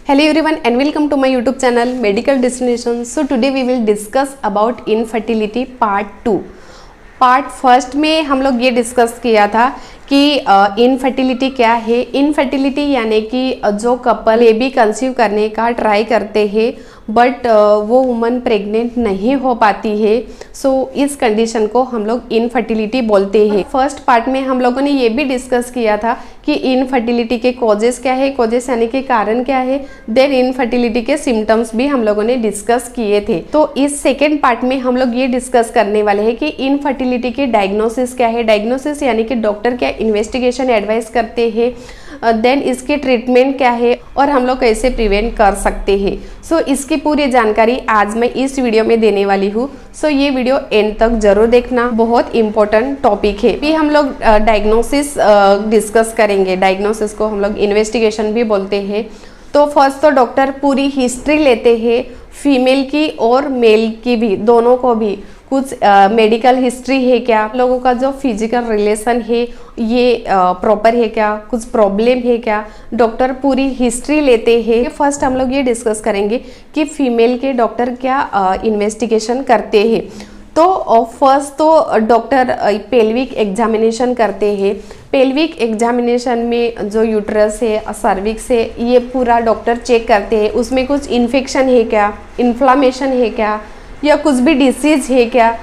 Hello everyone and welcome to my YouTube channel Medical Destination. So today we will discuss about infertility part 2. Part first में हम लोग ये discuss किया था कि इनफर्टिलिटी क्या है। इनफर्टिलिटी यानी कि जो कपल बेबी कंसीव करने का ट्राई करते हैं बट वो वुमन प्रेग्नेंट नहीं हो पाती है, सो इस कंडीशन को हम लोग इनफर्टिलिटी बोलते हैं। फर्स्ट पार्ट में हम लोगों ने ये भी डिस्कस किया था कि इनफर्टिलिटी के कॉजेस क्या है, कॉजेस यानी कि कारण क्या है, देन इनफर्टिलिटी के सिम्टम्स भी हम लोगों ने डिस्कस किए थे। तो इस सेकेंड पार्ट में हम लोग ये डिस्कस करने वाले हैं कि इनफर्टिलिटी की डायग्नोसिस क्या है। डायग्नोसिस यानी कि डॉक्टर क्या इन्वेस्टिगेशन एडवाइस करते हैं, देन इसकी ट्रीटमेंट क्या है और हम लोग कैसे प्रिवेंट कर सकते हैं। सो इसकी पूरी जानकारी आज मैं इस वीडियो में देने वाली हूँ। सो ये वीडियो एंड तक जरूर देखना, बहुत इंपॉर्टेंट टॉपिक है। भी हम लोग डायग्नोसिस डिस्कस करेंगे। डायग्नोसिस को हम लोग इन्वेस्टिगेशन भी बोलते हैं। तो फर्स्ट तो डॉक्टर पूरी हिस्ट्री लेते हैं, फीमेल की और मेल की भी, दोनों को भी। कुछ मेडिकल हिस्ट्री है क्या, लोगों का जो फिजिकल रिलेशन है ये प्रॉपर है क्या, कुछ प्रॉब्लम है क्या, डॉक्टर पूरी हिस्ट्री लेते हैं। फर्स्ट हम लोग ये डिस्कस करेंगे कि फीमेल के डॉक्टर क्या इन्वेस्टिगेशन करते हैं। तो फर्स्ट तो डॉक्टर पेल्विक एग्जामिनेशन करते हैं। पेल्विक एग्जामिनेशन में जो यूट्रस है, सर्विक्स है, ये पूरा डॉक्टर चेक करते हैं। उसमें कुछ इन्फेक्शन है क्या, इन्फ्लामेशन है क्या, या कुछ भी डिसीज है क्या,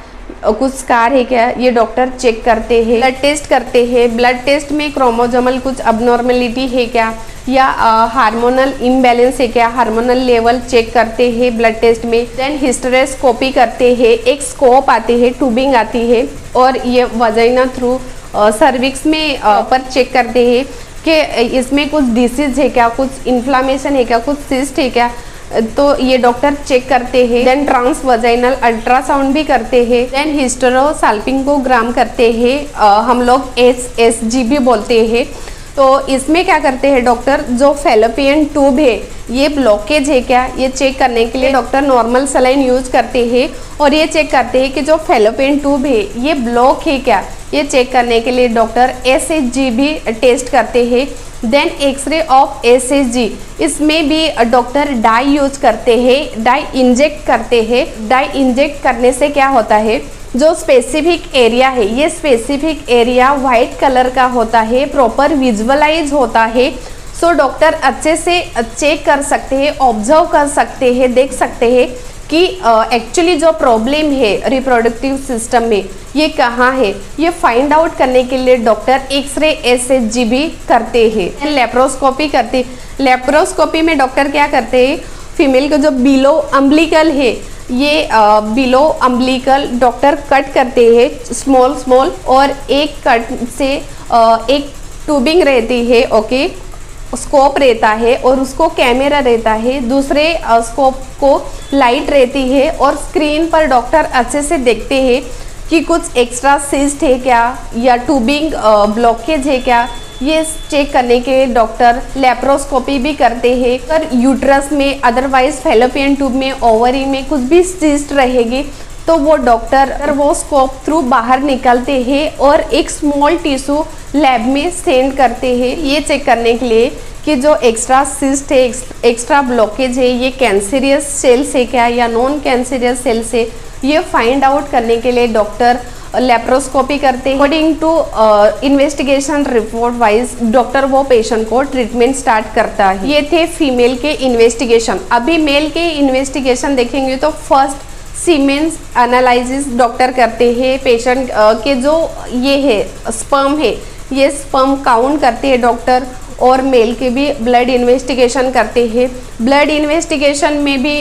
कुछ स्कार है क्या, ये डॉक्टर चेक करते हैं। ब्लड टेस्ट करते हैं। ब्लड टेस्ट में क्रोमोसोमल कुछ अबनॉर्मेलिटी है क्या, या हार्मोनल इम्बैलेंस है क्या, हार्मोनल लेवल चेक करते हैं ब्लड टेस्ट में। देन हिस्टेरोस्कोपी करते हैं। एक स्कोप आती है, ट्यूबिंग आती है, और ये वजाइना थ्रू सर्विक्स में पर चेक करते हैं कि इसमें कुछ डिसीज है क्या, कुछ इन्फ्लामेशन है क्या, कुछ सिस्ट है क्या, तो ये डॉक्टर चेक करते हैं। देन ट्रांस वजाइनल अल्ट्रासाउंड भी करते हैं। देन हिस्टेरोसाल्पिंगोग्राम करते हैं, हम लोग HSG भी बोलते हैं। तो इसमें क्या करते हैं डॉक्टर, जो फेलोपियन ट्यूब है ये ब्लॉकेज है क्या, ये चेक करने के लिए डॉक्टर नॉर्मल सलाइन यूज करते हैं। और ये चेक करते हैं कि जो फेलोपियन ट्यूब है ये ब्लॉक है क्या, ये चेक करने के लिए डॉक्टर SHG भी टेस्ट करते हैं। देन एक्सरे ऑफ SHG, इसमें भी डॉक्टर डाई यूज करते हैं, डाई इंजेक्ट करते हैं। डाई इंजेक्ट करने से क्या होता है, जो स्पेसिफिक एरिया है ये स्पेसिफिक एरिया वाइट कलर का होता है, प्रॉपर विजुअलाइज होता है। सो डॉक्टर अच्छे से चेक कर सकते हैं, ऑब्जर्व कर सकते हैं, देख सकते हैं कि एक्चुअली जो प्रॉब्लम है रिप्रोडक्टिव सिस्टम में ये कहाँ है, ये फाइंड आउट करने के लिए डॉक्टर एक्सरे SHG भी करते हैं। लेप्रोस्कोपी करते हैं। लेप्रोस्कोपी में डॉक्टर क्या करते हैं, फीमेल को जो बिलो अम्बिलिकल है ये बिलो अम्बिलिकल डॉक्टर कट करते हैं स्मॉल स्मॉल, और एक कट से एक ट्यूबिंग रहती है, ओके, स्कोप रहता है और उसको कैमरा रहता है, दूसरे स्कोप को लाइट रहती है, और स्क्रीन पर डॉक्टर अच्छे से देखते हैं कि कुछ एक्स्ट्रा सिस्ट है क्या, या ट्यूबिंग ब्लॉकेज है क्या, ये चेक करने के डॉक्टर लेप्रोस्कोपी भी करते हैं। अगर यूट्रस में, अदरवाइज फेलोपियन ट्यूब में, ओवरी में कुछ भी सिस्ट रहेगी तो वो डॉक्टर वो स्कोप थ्रू बाहर निकलते हैं और एक स्मॉल टिश्यू लैब में सेंड करते हैं, ये चेक करने के लिए कि जो एक्स्ट्रा सिस्ट है, एक्स्ट्रा ब्लॉकेज है, ये कैंसरियस सेल्स है क्या या नॉन कैंसरियस सेल्स है, ये फाइंड आउट करने के लिए डॉक्टर लेप्रोस्कोपी करते हैं। According to investigation report wise doctor वो पेशेंट को ट्रीटमेंट स्टार्ट करता है। ये थे फीमेल के इन्वेस्टिगेशन। अभी मेल के इन्वेस्टिगेशन देखेंगे तो फर्स्ट सीमेंस एनालिसिस डॉक्टर करते हैं। पेशेंट के जो ये है स्पर्म है, ये स्पर्म काउंट करते हैं डॉक्टर, और मेल के भी ब्लड इन्वेस्टिगेशन करते हैं। ब्लड इन्वेस्टिगेशन में भी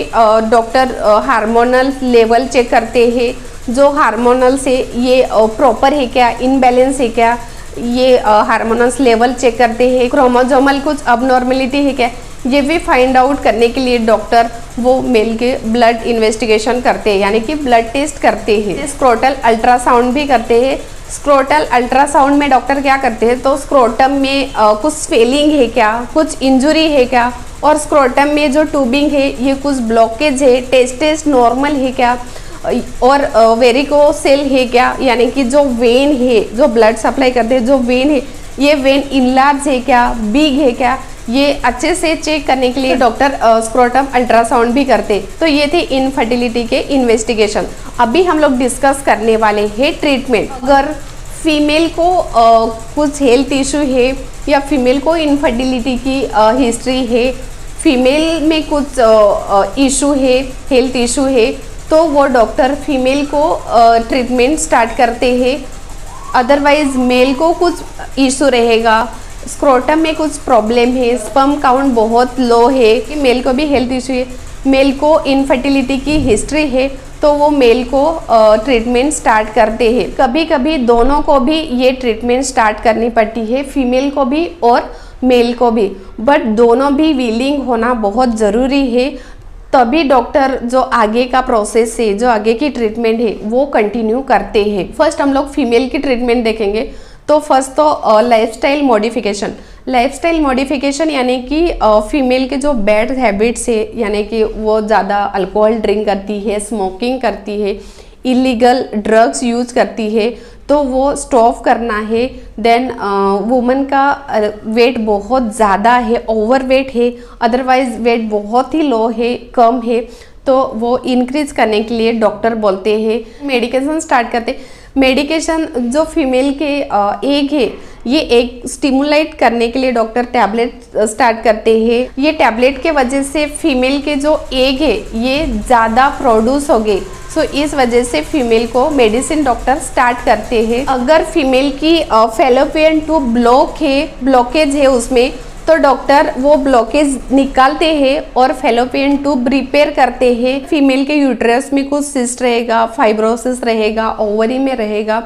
डॉक्टर हार्मोनल लेवल चेक करते हैं, जो हार्मोनल से ये प्रॉपर है क्या, इनबैलेंस है क्या, ये हार्मोनल्स लेवल चेक करते हैं। क्रोमोसोमल कुछ अबनॉर्मेलिटी है क्या, ये भी फाइंड आउट करने के लिए डॉक्टर वो मेल के ब्लड इन्वेस्टिगेशन करते हैं, यानी कि ब्लड टेस्ट करते हैं। स्क्रोटल अल्ट्रासाउंड भी करते हैं। स्क्रोटल अल्ट्रासाउंड में डॉक्टर क्या करते हैं, तो स्क्रोटम में कुछ स्वेलिंग है क्या, कुछ इंजुरी है क्या, और स्क्रोटम में जो ट्यूबिंग है ये कुछ ब्लॉकेज है, टेस्टेस नॉर्मल है क्या, और वेरिकोसेल है क्या, यानी कि जो वेन है, जो ब्लड सप्लाई करते हैं, जो वेन है ये वेन इनलार्ज है क्या, बिग है क्या, ये अच्छे से चेक करने के लिए डॉक्टर स्क्रोटम अल्ट्रासाउंड भी करते। तो ये थे इनफर्टिलिटी के इन्वेस्टिगेशन। अभी हम लोग डिस्कस करने वाले हैं ट्रीटमेंट। अगर फीमेल को कुछ हेल्थ इशू है या फीमेल को इनफर्टिलिटी की हिस्ट्री है, फीमेल में कुछ इशू है, हेल्थ इशू है, तो वो डॉक्टर फीमेल को ट्रीटमेंट स्टार्ट करते हैं। अदरवाइज मेल को कुछ इशू रहेगा, स्क्रोटम में कुछ प्रॉब्लम है, स्पर्म काउंट बहुत लो है, कि मेल को भी हेल्थ इशू है, मेल को इनफर्टिलिटी की हिस्ट्री है, तो वो मेल को ट्रीटमेंट स्टार्ट करते हैं। कभी कभी दोनों को भी ये ट्रीटमेंट स्टार्ट करनी पड़ती है, फीमेल को भी और मेल को भी, बट दोनों भी विलिंग होना बहुत ज़रूरी है। तभी डॉक्टर जो आगे का प्रोसेस है, जो आगे की ट्रीटमेंट है, वो कंटिन्यू करते हैं। फर्स्ट हम लोग फीमेल की ट्रीटमेंट देखेंगे। तो फर्स्ट तो लाइफस्टाइल मॉडिफिकेशन। लाइफस्टाइल मॉडिफिकेशन यानी कि फीमेल के जो बैड हैबिट्स है, यानी कि वो ज़्यादा अल्कोहल ड्रिंक करती है, स्मोकिंग करती है, इलीगल ड्रग्स यूज करती है, तो वो स्टॉप करना है। देन वुमन का वेट बहुत ज़्यादा है, ओवर वेट है, अदरवाइज वेट बहुत ही लो है, कम है, तो वो इंक्रीज करने के लिए डॉक्टर बोलते हैं मेडिकेशन स्टार्ट करते। मेडिकेशन जो फीमेल के एग है, ये एग स्टिमुलेट करने के लिए डॉक्टर टैबलेट स्टार्ट करते हैं। ये टैबलेट के वजह से फीमेल के जो एग है ये ज़्यादा प्रोड्यूस हो गए, सो इस वजह से फीमेल को मेडिसिन डॉक्टर स्टार्ट करते हैं। अगर फीमेल की फैलोपियन ट्यूब ब्लॉकेज है उसमें, तो डॉक्टर वो ब्लॉकेज निकालते हैं और फैलोपियन ट्यूब रिपेयर करते हैं। फीमेल के यूट्रस में कुछ सिस्ट रहेगा, फाइब्रोसिस रहेगा, ओवरी में रहेगा,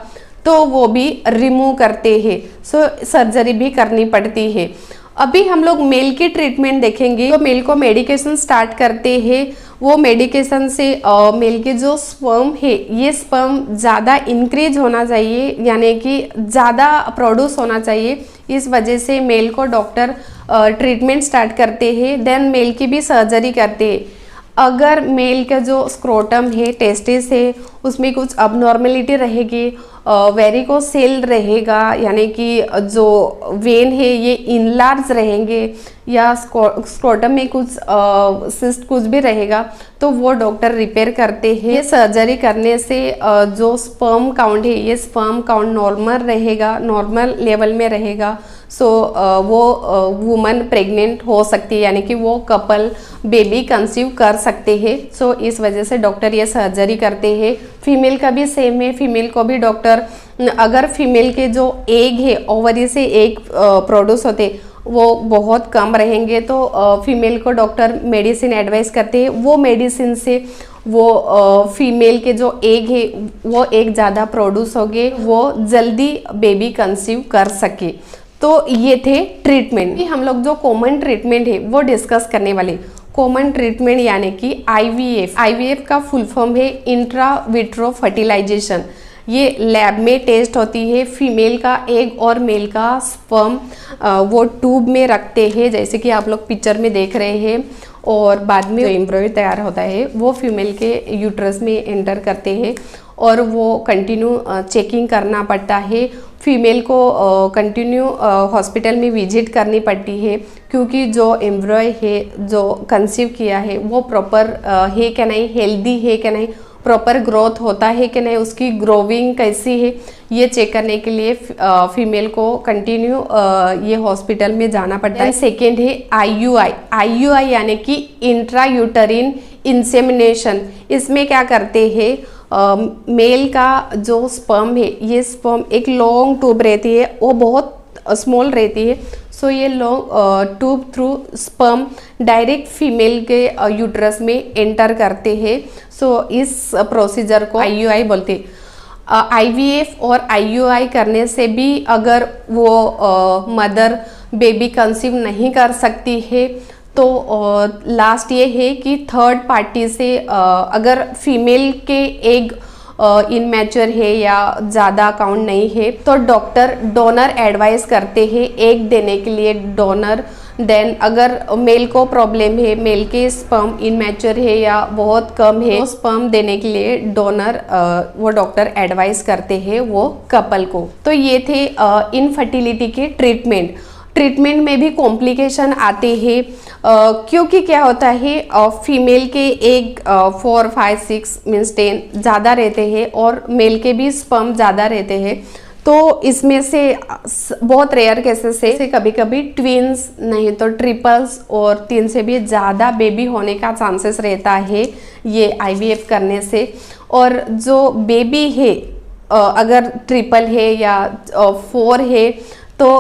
तो वो भी रिमूव करते हैं। सो सर्जरी भी करनी पड़ती है। अभी हम लोग मेल की ट्रीटमेंट देखेंगे। तो मेल को मेडिकेशन स्टार्ट करते हैं। वो मेडिकेशन से मेल के जो स्पर्म है, ये स्पर्म ज़्यादा इंक्रीज होना चाहिए, यानी कि ज़्यादा प्रोड्यूस होना चाहिए। इस वजह से मेल को डॉक्टर ट्रीटमेंट स्टार्ट करते हैं। देन मेल की भी सर्जरी करते हैं। अगर मेल का जो स्क्रोटम है, टेस्टिस है, उसमें कुछ अबनॉर्मेलिटी रहेगी, वेरिकोसेल रहेगा, यानी कि जो वेन है ये इनलार्ज रहेंगे, या स्क्रोटम में कुछ सिस्ट कुछ भी रहेगा, तो वो डॉक्टर रिपेयर करते हैं। ये सर्जरी करने से जो स्पर्म काउंट है, ये स्पर्म काउंट नॉर्मल रहेगा, नॉर्मल लेवल में रहेगा। सो वो वुमन प्रेग्नेंट हो सकती है, यानी कि वो कपल बेबी कंसीव कर सकते हैं। सो इस वजह से डॉक्टर ये सर्जरी करते हैं। फीमेल का भी सेम है। फीमेल को भी डॉक्टर, अगर फीमेल के जो एग है, ओवरी से एग प्रोड्यूस होते, वो बहुत कम रहेंगे, तो फीमेल को डॉक्टर मेडिसिन एडवाइस करते हैं। वो मेडिसिन से वो फीमेल के जो एग है, वो एग ज़्यादा प्रोड्यूस हो गए, वो जल्दी बेबी कंसीव कर सके। तो ये थे ट्रीटमेंट। हम लोग जो कॉमन ट्रीटमेंट है वो डिस्कस करने वाले। कॉमन ट्रीटमेंट यानी कि आईवीएफ। आईवीएफ का फुल फॉर्म है इंट्रा विट्रो फर्टिलाइजेशन। ये लैब में टेस्ट होती है। फीमेल का एग और मेल का स्पर्म वो ट्यूब में रखते हैं, जैसे कि आप लोग पिक्चर में देख रहे हैं, और बाद में जो एम्ब्रॉय तैयार होता है वो फीमेल के यूट्रस में एंटर करते हैं, और वो कंटिन्यू चेकिंग करना पड़ता है। फीमेल को कंटिन्यू हॉस्पिटल में विजिट करनी पड़ती है, क्योंकि जो एम्ब्रॉय है, जो कंसीव किया है, वो प्रॉपर है कि नहीं, हेल्दी है कि नहीं, प्रॉपर ग्रोथ होता है कि नहीं, उसकी ग्रोविंग कैसी है, ये चेक करने के लिए फीमेल को कंटिन्यू ये हॉस्पिटल में जाना पड़ता है। सेकेंड है आईयूआई। आईयूआई यानी कि इंट्रा यूटरिन इंसेमिनेशन। इसमें क्या करते हैं, मेल का जो स्पर्म है, ये स्पर्म एक लॉन्ग ट्यूब रहती है, वो बहुत स्मॉल रहती है। सो ये long tube through sperm direct female के यूट्रस में एंटर करते हैं। सो इस प्रोसीजर को आईयूआई बोलते हैं। आईवीएफ और आईयूआई करने से भी अगर वो मदर बेबी कंसीव नहीं कर सकती है, तो लास्ट ये है कि थर्ड पार्टी से अगर फीमेल के एग इनमैच्योर है या ज़्यादा काउंट नहीं है, तो डॉक्टर डोनर एडवाइस करते हैं एग देने के लिए, डोनर। देन अगर मेल को प्रॉब्लम है, मेल के स्पर्म इनमैच्योर है या बहुत कम है, तो स्पर्म देने के लिए डोनर वो डॉक्टर एडवाइस करते हैं वो कपल को। तो ये थे इनफर्टिलिटी के ट्रीटमेंट। ट्रीटमेंट में भी कॉम्प्लिकेशन आते हैं, क्योंकि क्या होता है फीमेल के एग 4, 5, 6 मीन्स 10 ज़्यादा रहते हैं और मेल के भी स्पर्म ज़्यादा रहते हैं। तो इसमें से बहुत रेयर केसेस से कभी कभी ट्विंस नहीं तो ट्रिपल्स और 3 से भी ज़्यादा बेबी होने का चांसेस रहता है ये IVF करने से। और जो बेबी है अगर ट्रिपल है या 4 है तो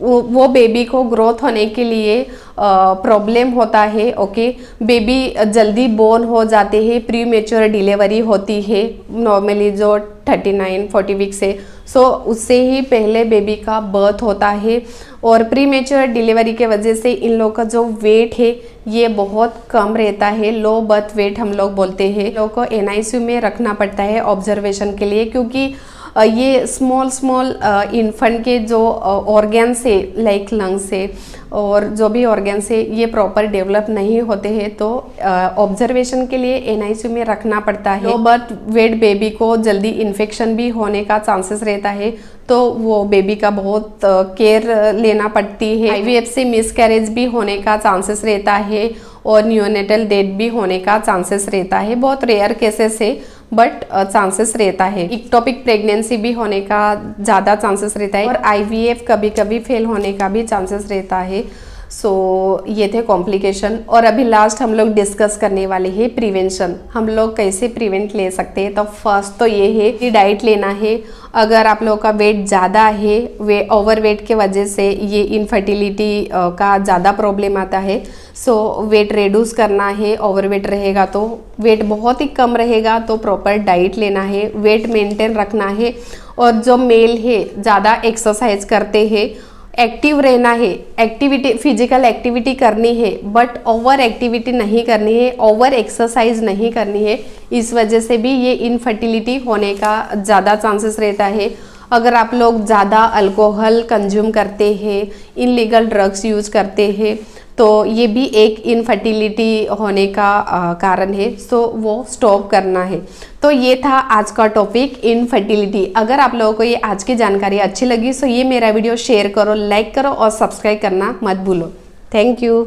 वो बेबी को ग्रोथ होने के लिए प्रॉब्लम होता है। ओके, बेबी जल्दी बोर्न हो जाते हैं, प्री मेच्योर डिलीवरी होती है नॉर्मली जो 39-40 वीक से, सो उससे ही पहले बेबी का बर्थ होता है। और प्री मेच्योर डिलीवरी के वजह से इन लोग का जो वेट है ये बहुत कम रहता है, लो बर्थ वेट हम लोग बोलते हैं। लोग को NICU में रखना पड़ता है ऑब्जर्वेशन के लिए, क्योंकि ये स्मॉल इन्फेंट के जो ऑर्गन्स है लाइक लंग्स से और जो भी ऑर्गन्स है ये प्रॉपर डेवलप नहीं होते हैं, तो ऑब्जर्वेशन के लिए NICU में रखना पड़ता है। लो बर्थ वेट बेबी को जल्दी इन्फेक्शन भी होने का चांसेस रहता है, तो वो बेबी का बहुत केयर लेना पड़ती है। IVF से मिसकैरेज भी होने का चांसेस रहता है और न्यूनेटल डेथ भी होने का चांसेस रहता है। बहुत रेयर केसेस है बट चांसेस रहता है। इक्टोपिक प्रेगनेंसी भी होने का ज़्यादा चांसेस रहता है और IVF कभी कभी फेल होने का भी चांसेस रहता है। सो ये थे कॉम्प्लिकेशन। और अभी लास्ट हम लोग डिस्कस करने वाले हैं प्रिवेंशन, हम लोग कैसे प्रिवेंट ले सकते हैं। तो फर्स्ट तो ये है कि डाइट लेना है। अगर आप लोगों का वेट ज़्यादा है, ओवर वेट के वजह से ये इनफर्टिलिटी का ज़्यादा प्रॉब्लम आता है, सो वेट रिड्यूस करना है। ओवर वेट रहेगा तो वेट बहुत ही कम रहेगा तो प्रॉपर डाइट लेना है, वेट मेंटेन रखना है। और जो मेल है ज़्यादा एक्सरसाइज करते हैं, एक्टिव रहना है, एक्टिविटी फिजिकल एक्टिविटी करनी है बट ओवर एक्टिविटी नहीं करनी है, ओवर एक्सरसाइज नहीं करनी है। इस वजह से भी ये इनफर्टिलिटी होने का ज़्यादा चांसेस रहता है। अगर आप लोग ज़्यादा अल्कोहल कंज्यूम करते हैं, इनलीगल ड्रग्स यूज करते हैं, तो ये भी एक इनफर्टिलिटी होने का कारण है, सो वो स्टॉप करना है। तो ये था आज का टॉपिक इनफर्टिलिटी। अगर आप लोगों को ये आज की जानकारी अच्छी लगी सो ये मेरा वीडियो शेयर करो, लाइक करो और सब्सक्राइब करना मत भूलो। Thank you.